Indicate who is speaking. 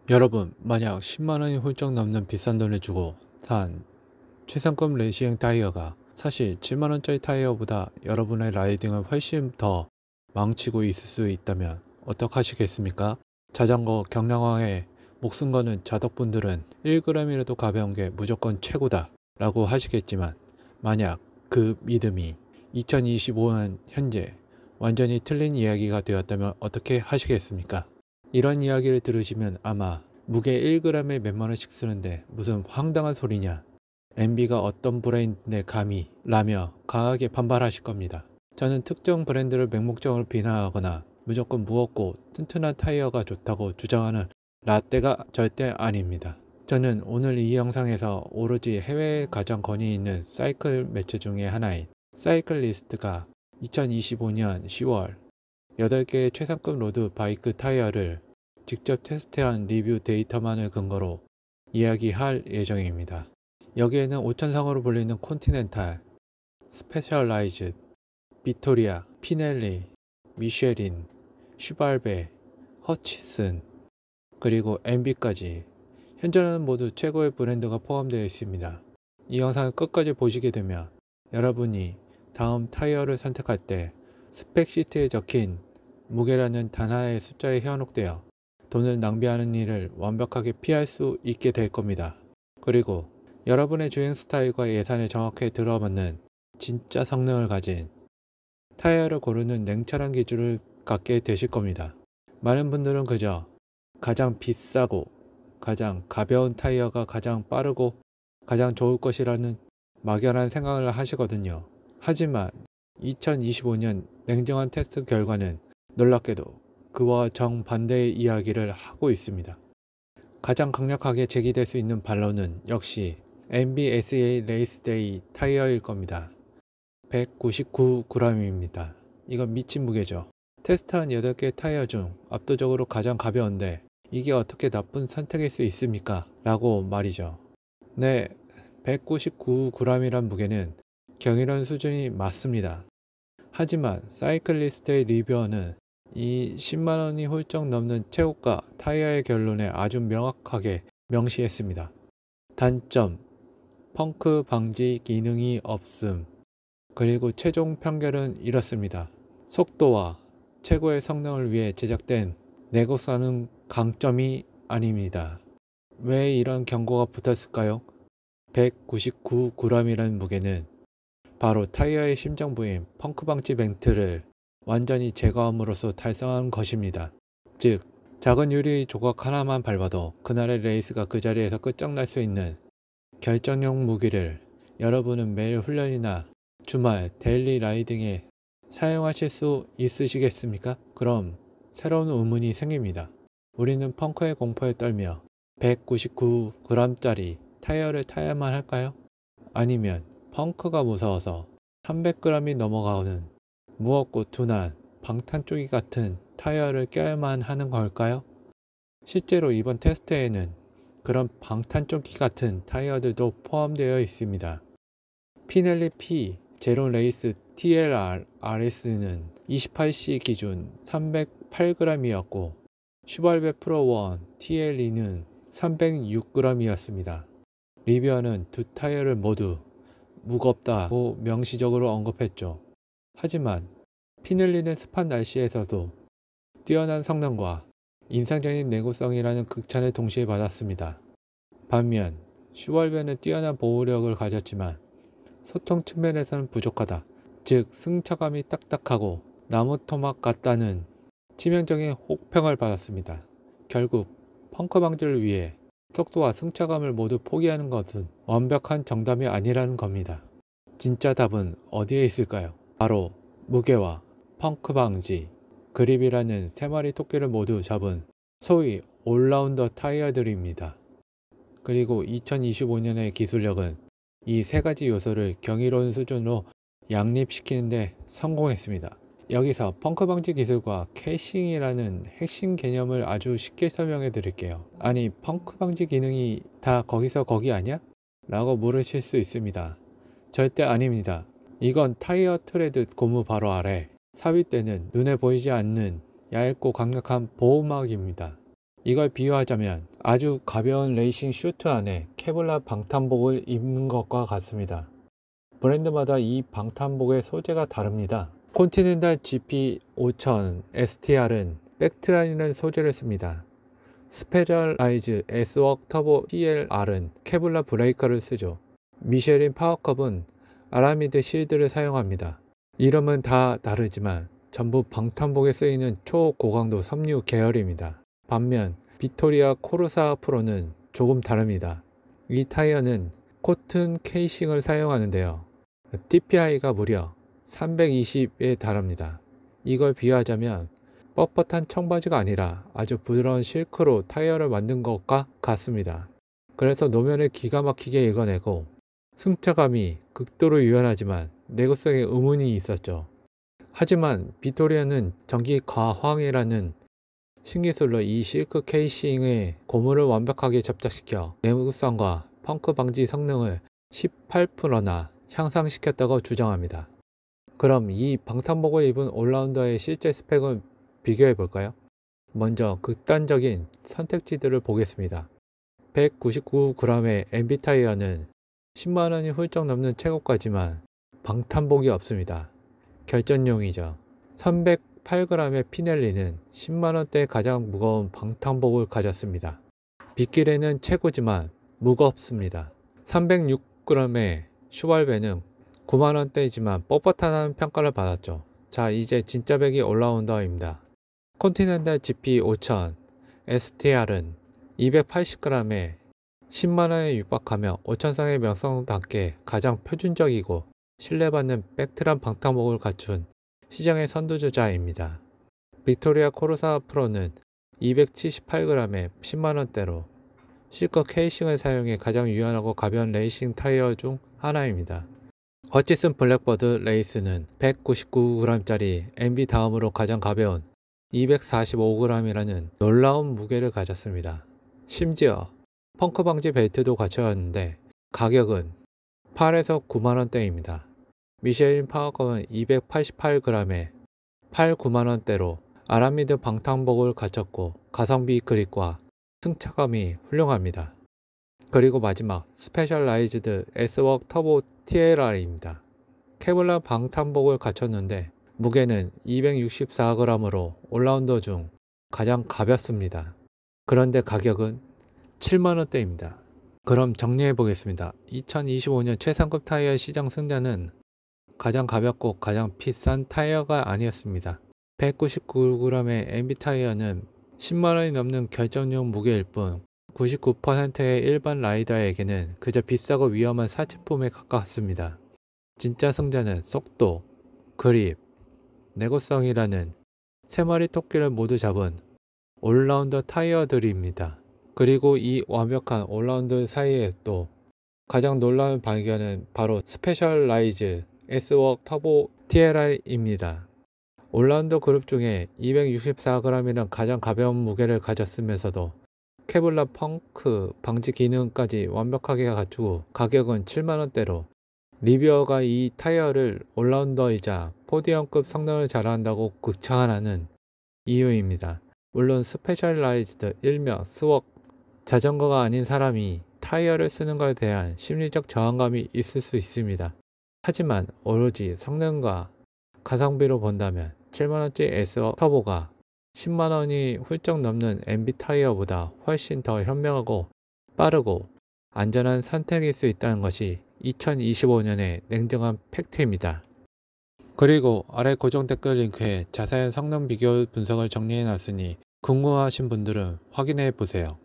Speaker 1: 여러분, 만약 10만원이 훌쩍 넘는 비싼 돈을 주고 산 최상급 레이싱 타이어가 사실 7만원짜리 타이어보다 여러분의 라이딩을 훨씬 더 망치고 있을 수 있다면 어떡하시겠습니까? 자전거 경량화에 목숨 거는 자덕분들은 1g이라도 가벼운 게 무조건 최고다 라고 하시겠지만, 만약 그 믿음이 2025년 현재 완전히 틀린 이야기가 되었다면 어떻게 하시겠습니까? 이런 이야기를 들으시면 아마 무게 1g에 몇만원씩 쓰는데 무슨 황당한 소리냐, MB가 어떤 브랜드인데 감히 라며 강하게 반발하실 겁니다. 저는 특정 브랜드를 맹목적으로 비난하거나 무조건 무겁고 튼튼한 타이어가 좋다고 주장하는 라떼가 절대 아닙니다. 저는 오늘 이 영상에서 오로지 해외에 가장 권위 있는 사이클 매체 중에 하나인 사이클리스트가 2025년 10월 8개의 최상급 로드 바이크 타이어를 직접 테스트한 리뷰 데이터만을 근거로 이야기할 예정입니다. 여기에는 5천상으로 불리는 콘티넨탈, 스페셜라이즈, 비토리아, 피넬리, 미쉐린, 슈발베, 허치슨, 그리고 MB까지 현존하는 모두 최고의 브랜드가 포함되어 있습니다. 이 영상을 끝까지 보시게 되면 여러분이 다음 타이어를 선택할 때 스펙 시트에 적힌 무게라는 단 하나의 숫자에 현혹되어 돈을 낭비하는 일을 완벽하게 피할 수 있게 될 겁니다. 그리고 여러분의 주행 스타일과 예산에 정확히 들어맞는 진짜 성능을 가진 타이어를 고르는 냉철한 기준을 갖게 되실 겁니다. 많은 분들은 그저 가장 비싸고 가장 가벼운 타이어가 가장 빠르고 가장 좋을 것이라는 막연한 생각을 하시거든요. 하지만 2025년 냉정한 테스트 결과는 놀랍게도 그와 정반대의 이야기를 하고 있습니다. 가장 강력하게 제기될 수 있는 반론은 역시 MBSA 레이스데이 타이어일 겁니다. 199g입니다. 이건 미친 무게죠. 테스트한 8개 타이어 중 압도적으로 가장 가벼운데 이게 어떻게 나쁜 선택일 수 있습니까? 라고 말이죠. 네, 199g이란 무게는 경이로운 수준이 맞습니다. 하지만 사이클리스트의 리뷰어는 이 10만원이 훌쩍 넘는 최고가 타이어의 결론에 아주 명확하게 명시했습니다. 단점, 펑크 방지 기능이 없음. 그리고 최종 판결은 이렇습니다. 속도와 최고의 성능을 위해 제작된 내구성은 강점이 아닙니다. 왜 이런 경고가 붙었을까요? 199g이라는 무게는 바로 타이어의 심장 부인 펑크 방지 멘트를 완전히 제거함으로써 달성한 것입니다. 즉, 작은 유리 조각 하나만 밟아도 그날의 레이스가 그 자리에서 끝장날 수 있는 결정용 무기를 여러분은 매일 훈련이나 주말 데일리 라이딩에 사용하실 수 있으시겠습니까? 그럼 새로운 의문이 생깁니다. 우리는 펑크의 공포에 떨며 199g짜리 타이어를 타야만 할까요? 아니면 펑크가 무서워서 300g이 넘어가는 무겁고 둔한 방탄조끼 같은 타이어를 껴야만 하는 걸까요? 실제로 이번 테스트에는 그런 방탄조끼 같은 타이어들도 포함되어 있습니다. 피넬리 P 제로 레이스 TLRS는 28C 기준 308g이었고 슈발베 프로 1 TLE는 306g이었습니다. 리뷰어는 두 타이어를 모두 무겁다고 명시적으로 언급했죠. 하지만 피넬리는 습한 날씨에서도 뛰어난 성능과 인상적인 내구성이라는 극찬을 동시에 받았습니다. 반면 슈발베는 뛰어난 보호력을 가졌지만 소통 측면에서는 부족하다. 즉 승차감이 딱딱하고 나무 토막 같다는 치명적인 혹평을 받았습니다. 결국 펑크 방지를 위해 속도와 승차감을 모두 포기하는 것은 완벽한 정답이 아니라는 겁니다. 진짜 답은 어디에 있을까요? 바로 무게와 펑크 방지, 그립이라는 세 마리 토끼를 모두 잡은 소위 올라운더 타이어들입니다. 그리고 2025년의 기술력은 이 세 가지 요소를 경이로운 수준으로 양립시키는 데 성공했습니다. 여기서 펑크 방지 기술과 캐싱이라는 핵심 개념을 아주 쉽게 설명해 드릴게요. 아니, 펑크 방지 기능이 다 거기서 거기 아니야? 라고 물으실 수 있습니다. 절대 아닙니다. 이건 타이어 트레드 고무 바로 아래 삽입되는 눈에 보이지 않는 얇고 강력한 보호막입니다. 이걸 비유하자면 아주 가벼운 레이싱 슈트 안에 케블라 방탄복을 입는 것과 같습니다. 브랜드마다 이 방탄복의 소재가 다릅니다. 콘티넨탈 GP 5000 STR은 백트란이라는 소재를 씁니다. 스페셜라이즈 S웍 터보 TLR은 케블라 브레이커를 쓰죠. 미쉐린 파워컵은 아라미드 실드를 사용합니다. 이름은 다 다르지만 전부 방탄복에 쓰이는 초고강도 섬유 계열입니다. 반면 빅토리아 코르사 프로는 조금 다릅니다. 이 타이어는 코튼 케이싱을 사용하는데요. TPI가 무려 320에 달합니다. 이걸 비유하자면 뻣뻣한 청바지가 아니라 아주 부드러운 실크로 타이어를 만든 것과 같습니다. 그래서 노면을 기가 막히게 읽어내고 승차감이 극도로 유연하지만 내구성에 의문이 있었죠. 하지만 빅토리아는 전기 과황이라는 신기술로 이 실크 케이싱의 고무를 완벽하게 접착시켜 내구성과 펑크 방지 성능을 18%나 향상시켰다고 주장합니다. 그럼 이 방탄복을 입은 올라운더의 실제 스펙은 비교해 볼까요? 먼저 극단적인 선택지들을 보겠습니다. 199g의 MB 타이어는 10만원이 훌쩍 넘는 최고가지만 방탄복이 없습니다. 결전용이죠. 308g의 피넬리는 10만원대 가장 무거운 방탄복을 가졌습니다. 빗길에는 최고지만 무겁습니다. 306g의 슈발베는 9만원대이지만 뻣뻣하다는 평가를 받았죠. 자, 이제 진짜 백이 올라운더입니다. 콘티넨탈 GP 5000 STR은 280g에 10만원에 육박하며 5000상의 명성답게 가장 표준적이고 신뢰받는 백트란 방탄복을 갖춘 시장의 선두주자입니다. 빅토리아 코르사 프로는 278g에 10만원대로 실크 케이싱을 사용해 가장 유연하고 가벼운 레이싱 타이어 중 하나입니다. 허치슨 블랙버드 레이스는 199g짜리 MB 다음으로 가장 가벼운 245g이라는 놀라운 무게를 가졌습니다. 심지어 펑크 방지 벨트도 갖춰졌는데 가격은 8에서 9만원대입니다. 미쉐린 파워컵은 288g에 8, 9만원대로 아라미드 방탄복을 갖췄고 가성비 그립과 승차감이 훌륭합니다. 그리고 마지막 스페셜라이즈드 S웍 터보 TLR입니다. 케블라 방탄복을 갖췄는데 무게는 264g으로 올라운더 중 가장 가볍습니다. 그런데 가격은 7만원대입니다. 그럼 정리해 보겠습니다. 2025년 최상급 타이어 시장 승자는 가장 가볍고 가장 비싼 타이어가 아니었습니다. 199g의 MB 타이어는 10만원이 넘는 결정용 무게일 뿐 99%의 일반 라이더에게는 그저 비싸고 위험한 사치품에 가까웠습니다. 진짜 승자는 속도, 그립, 내구성이라는 세 마리 토끼를 모두 잡은 올라운더 타이어들입니다. 그리고 이 완벽한 올라운더 사이에 또 가장 놀라운 발견은 바로 스페셜라이즈 S웍 터보 TLR입니다. 올라운더 그룹 중에 264g이란 가장 가벼운 무게를 가졌으면서도 케블라 펑크 방지 기능까지 완벽하게 갖추고 가격은 7만원대로 리뷰어가 이 타이어를 올라운더이자 포디엄급 성능을 자랑한다고 극찬하는 이유입니다. 물론 스페셜라이즈드 일명 스웍 자전거가 아닌 사람이 타이어를 쓰는 것에 대한 심리적 저항감이 있을 수 있습니다. 하지만 오로지 성능과 가성비로 본다면 7만원짜리 S웍 터보가 10만원이 훌쩍 넘는 MB 타이어보다 훨씬 더 현명하고 빠르고 안전한 선택일 수 있다는 것이 2025년의 냉정한 팩트입니다. 그리고 아래 고정 댓글 링크에 자세한 성능 비교 분석을 정리해 놨으니 궁금하신 분들은 확인해 보세요.